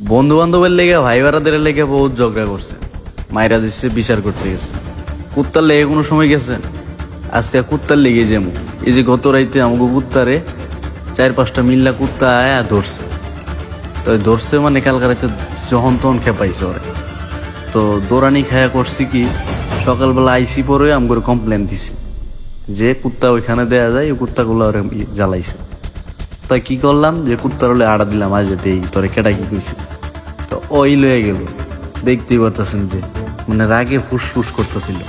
বন্ধু বান্ধবের লেগে ভাই বেড়াদের লেগে বহুত ঝগড়া করছে, মাইরা দিচ্ছে, বিচার করতে গেছে। কুত্তার লেগে কোনো সময় গেছে? আজকে কুত্তার লেগে যেমন এই যে গত রাইতে আমাকে কুত্তারে 4-5টা মিল্লা কুত্তা আয়া ধরছে। তো ধরছে মানে কালকে রাইতে যখন তখন খেপাইছে ওরে। তো দৌড়ানি খায়া করছি কি, সকালবেলা আইসি পরে আমাকে কমপ্লেন দিছে যে কুত্তা ওইখানে দেয়া যায়, ওই কুত্তাগুলো ওরে জ্বালাইছে। তাই কি করলাম, যে কুত্তার হলে আড়া দিলাম, আজ দেই তোরে কেটা কি কইছে। তো ওই লয়ে গেল, দেখতেই পারতেছেন যে মানে রাগে ফুসফুস করতেছিল।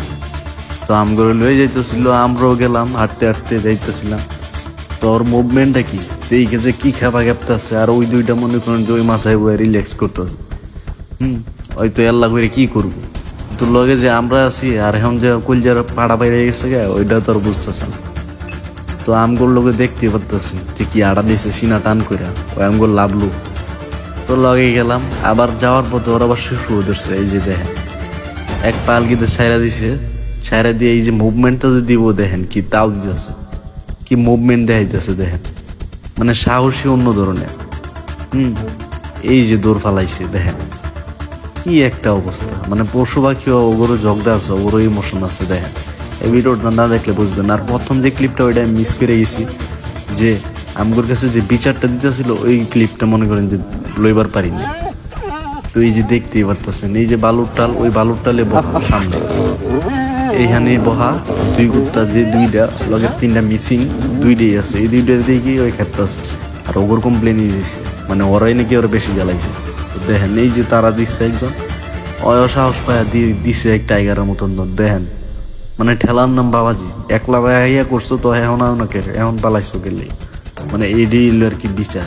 তো আমগুলো লয়ে যাইতেছিল, আমরাও গেলাম, হাঁটতে হাঁটতে যাইতেছিলাম। তো ওর মুভমেন্টটা কি দেখে যে কি খেপা খেপতেছে, আর ওই দুইটা মনে করেন যে ওই মাথায় বয়ে রিল্যাক্স করতেছে। হয়তো আল্লাহ করে কি করবো, তোর লগে যে আমরা আছি আর এখন যে কলজার পাড়া বাইরে গেছে গে, ওইটা তো আর বুঝতেছে না। তো আমগুলোর লোকে দেখতে পারতেছি যে কি আড়া দিয়েছে সিনা টান করে, ওই আমগুলো লাভলু। তো লগে গেলাম, আবার যাওয়ার পথে ওরা আবার শিশু ধরছে। এই যে দেখেন এক পাল কিন্তু ছাইরা দিছে, ছাইরা দিয়ে এই যে মুভমেন্টটা যে দিব দেখেন কি তাও দিতেছে, কি মুভমেন্ট দেখাইতেছে দেখেন, মানে সাহসী অন্য ধরনের। এই যে দৌড় ফালাইছে দেখেন, কি একটা অবস্থা। মানে পশু পাখি ওগুলো ঝগড়া আছে, ওগুলো ইমোশন আছে দেখেন। এই ভিডিওটা না দেখলে বুঝবেন। আর প্রথম যে ক্লিপটা ওইটা আমি মিস করে গেছি, যে আমগোর কাছে যে বিচারটা দিতেছিল ওই ক্লিপটা মনে করেন যে লইবার পারিনি। তো এই যে দেখতেই পারতেছেন, এই যে বালুর টাল, ওই বালুর টালে বহা সামনে, এইখানে বহা দুই কুত্তা, যে দুইটা লগের 3টা মিসিং, দুইটাই আছে। এই দুইটার দিকে ওই ক্ষেত্রে আছে। আর ওগর কমপ্লেনই দিয়েছে, মানে ওরাই নাকি ওরা বেশি জ্বালাইছে। দেখেন এই যে তারা দিচ্ছে একজন, সাহস পায়া দিছে এক টাইগারের মতন দেখেন। মানে ঠেলার নাম বাবাজি, একলা ভাইয়া করছো তো এখন ওনাকে এখন পালাইছো গেলে, মানে এই আর কি বিচার।